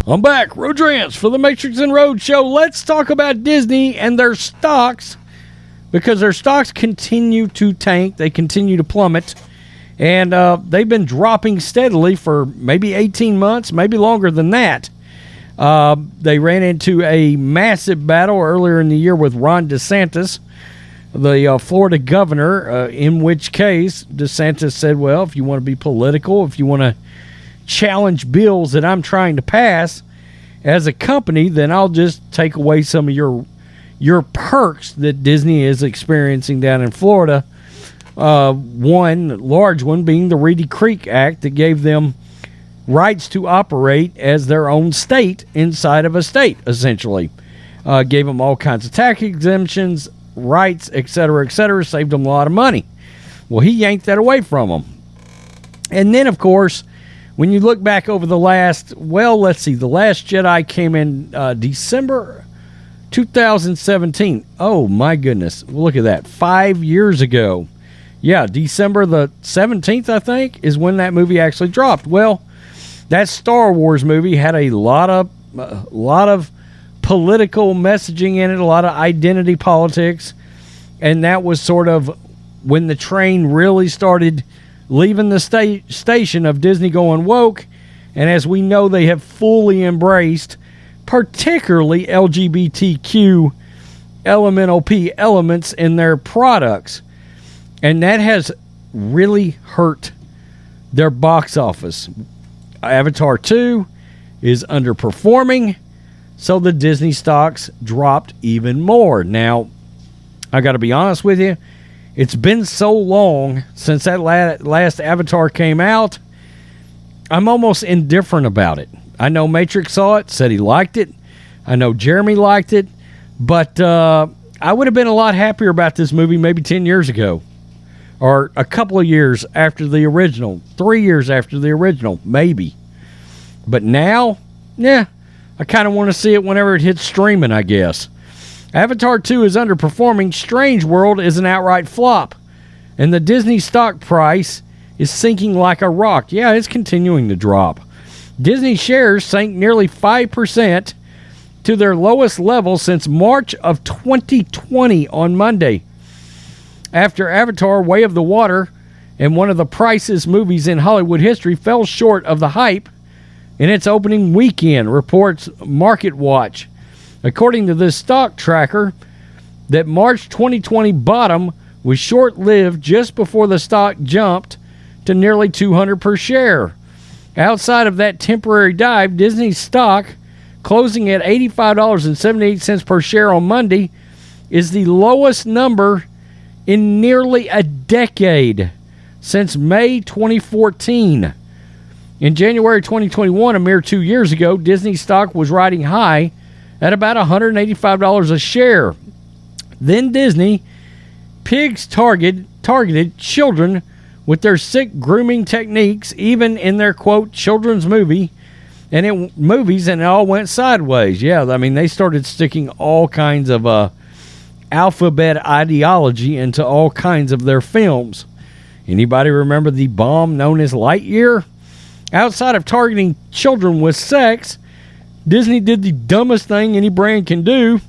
I'm back, Rodrance, for the Matrixx and Rhodes show. Let's talk about Disney and their stocks, because their stocks continue to tank. They continue to plummet, and they've been dropping steadily for maybe 18 months, maybe longer than that. They ran into a massive battle earlier in the year with Ron DeSantis, the Florida governor, in which case DeSantis said, well, if you want to be political, if you want to challenge bills that I'm trying to pass as a company, then I'll just take away some of your perks that Disney is experiencing down in Florida. One large one being the Reedy Creek Act that gave them rights to operate as their own state inside of a state, essentially. Gave them all kinds of tax exemptions, rights, etc., saved them a lot of money. Well, he yanked that away from them. And then, of course, when you look back over the last, well, let's see, The Last Jedi came in December 2017. Oh, my goodness. Look at that. 5 years ago. Yeah, December the 17th, I think, is when that movie actually dropped. Well, that Star Wars movie had a lot of political messaging in it, a lot of identity politics, and that was sort of when the train really started leaving the station of Disney going woke. And as we know, they have fully embraced particularly LGBTQ elemental P elements in their products, and that has really hurt their box office. Avatar 2 is underperforming, so the Disney stocks dropped even more. Now, I got to be honest with you, it's been so long since that last Avatar came out, I'm almost indifferent about it. I know Matrixx saw it, said he liked it. I know Jeremy liked it, but I would have been a lot happier about this movie maybe 10 years ago, or a couple of years after the original, 3 years after the original, maybe. But now, yeah, I kind of want to see it whenever it hits streaming, I guess. Avatar 2 is underperforming. Strange World is an outright flop. And the Disney stock price is sinking like a rock. Yeah, it's continuing to drop. Disney shares sank nearly 5% to their lowest level since March of 2020 on Monday. After Avatar Way of the Water and one of the priciest movies in Hollywood history fell short of the hype in its opening weekend, reports MarketWatch. According to this stock tracker, that March 2020 bottom was short-lived just before the stock jumped to nearly $200 per share. Outside of that temporary dive, Disney's stock, closing at $85.78 per share on Monday, is the lowest number in nearly a decade, since May 2014. In January 2021, a mere 2 years ago, Disney stock was riding high at about $185 a share. Then Disney pigs targeted children with their sick grooming techniques, even in their, quote, children's movies, and it all went sideways. Yeah, I mean, they started sticking all kinds of alphabet ideology into all kinds of their films. Anybody remember the bomb known as Lightyear? Outside of targeting children with sex, Disney did the dumbest thing any brand can do: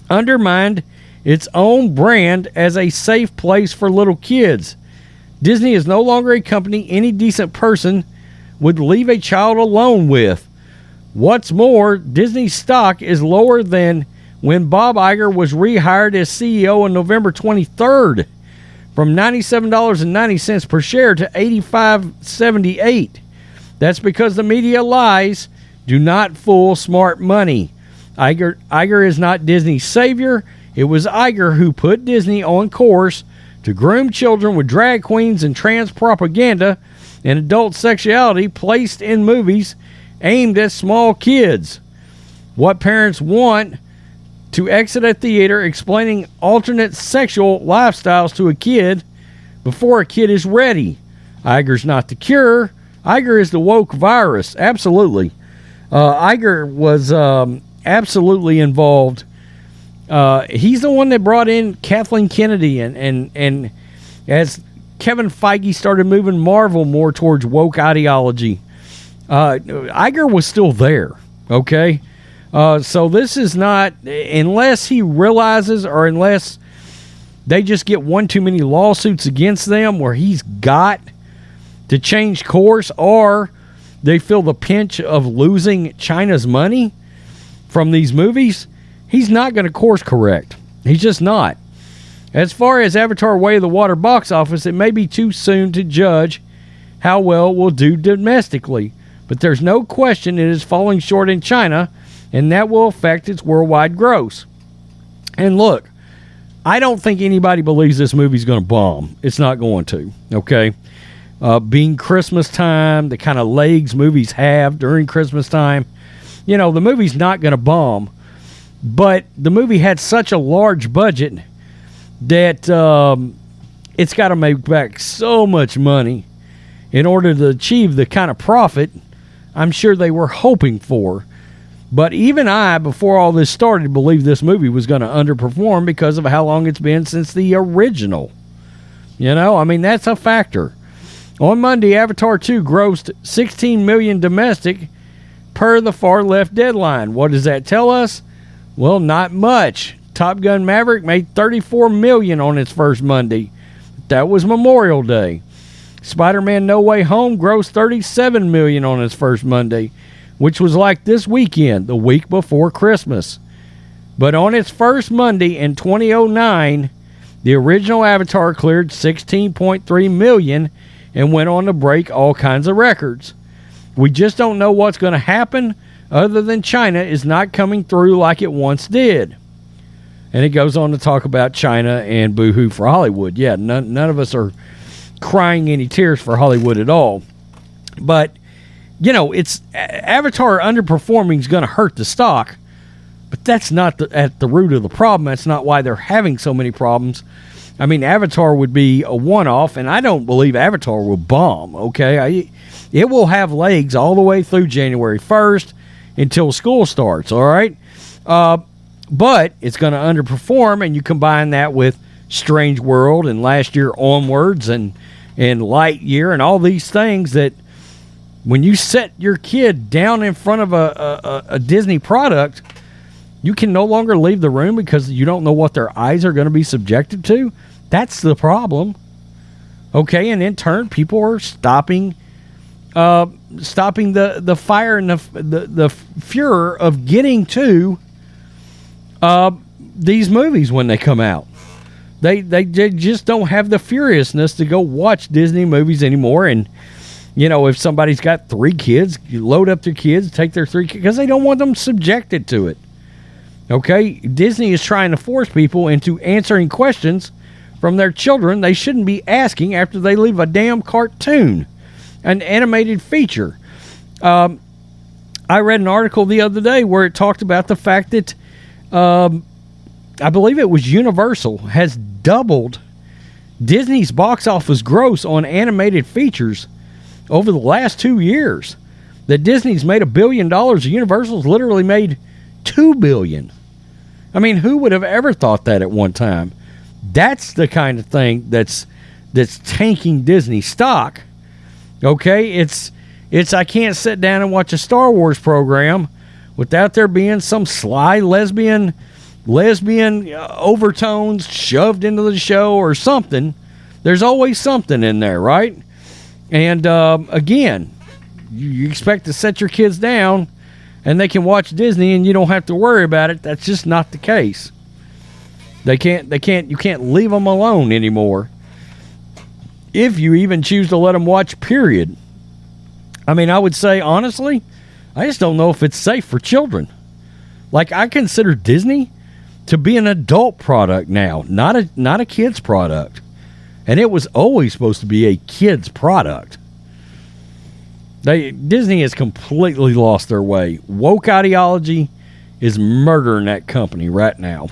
undermined its own brand as a safe place for little kids. Disney is no longer a company any decent person would leave a child alone with. What's more, Disney's stock is lower than when Bob Iger was rehired as CEO on November 23rd, from $97.90 per share to $85.78. That's because the media lies do not fool smart money. Iger is not Disney's savior. It was Iger who put Disney on course to groom children with drag queens and trans propaganda and adult sexuality placed in movies aimed at small kids. What parents want to exit a theater explaining alternate sexual lifestyles to a kid before a kid is ready. Iger's not the cure. Iger is the woke virus. Absolutely. Iger was absolutely involved. He's the one that brought in Kathleen Kennedy, and as Kevin Feige started moving Marvel more towards woke ideology, Iger was still there, okay? So this is not, unless he realizes or unless they just get one too many lawsuits against them where he's got to change course, or they feel the pinch of losing China's money from these movies, he's not going to course correct. He's just not. As far as Avatar Way of the Water box office, it may be too soon to judge how well it will do domestically, but there's no question it is falling short in China, and that will affect its worldwide gross. And look, I don't think anybody believes this movie's going to bomb. It's not going to, okay? Being Christmas time, the kind of legs movies have during Christmas time, the movie's not going to bomb. But the movie had such a large budget that it's got to make back so much money in order to achieve the kind of profit I'm sure they were hoping for. But even I, before all this started, believed this movie was going to underperform because of how long it's been since the original. That's a factor. On Monday, Avatar 2 grossed $16 million domestic per the far left deadline. What does that tell us? Well, not much. Top Gun Maverick made $34 million on its first Monday. That was Memorial Day. Spider-Man No Way Home grossed $37 million on its first Monday, which was like this weekend, the week before Christmas. But on its first Monday in 2009, the original Avatar cleared $16.3 million and went on to break all kinds of records. We just don't know what's going to happen other than China is not coming through like it once did. And it goes on to talk about China and boo-hoo for Hollywood. Yeah, none of us are crying any tears for Hollywood at all. But, it's Avatar underperforming is going to hurt the stock. But that's not at the root of the problem. That's not why they're having so many problems. Avatar would be a one-off, and I don't believe Avatar will bomb, okay? It will have legs all the way through January 1st until school starts, all right? But it's going to underperform, and you combine that with Strange World and last year Onwards and Lightyear and all these things that when you set your kid down in front of a Disney product, you can no longer leave the room because you don't know what their eyes are going to be subjected to. That's the problem. Okay, and in turn, people are stopping the fire and the furor of getting to these movies when they come out. They just don't have the furiousness to go watch Disney movies anymore. And if somebody's got 3 kids, you load up their kids, take their 3 kids because they don't want them subjected to it. Okay, Disney is trying to force people into answering questions from their children they shouldn't be asking after they leave a damn cartoon, an animated feature. I read an article the other day where it talked about the fact that I believe it was Universal has doubled Disney's box office gross on animated features over the last 2 years. That Disney's made $1 billion, Universal's literally made $2 billion. Who would have ever thought that at one time? That's the kind of thing that's tanking Disney stock. Okay, it's I can't sit down and watch a Star Wars program without there being some sly lesbian overtones shoved into the show or something. There's always something in there, right? And again, you expect to set your kids down and they can watch Disney and you don't have to worry about it. That's just not the case. You can't leave them alone anymore. If you even choose to let them watch, period. I would say, honestly, I just don't know if it's safe for children. I consider Disney to be an adult product now, not a kid's product. And it was always supposed to be a kid's product. Disney has completely lost their way. Woke ideology is murdering that company right now.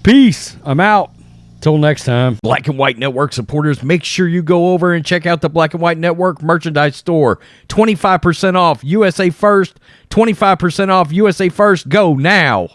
Peace. I'm out. Till next time. Black and White Network supporters, make sure you go over and check out the Black and White Network merchandise store. 25% off USA First. 25% off USA First. Go now.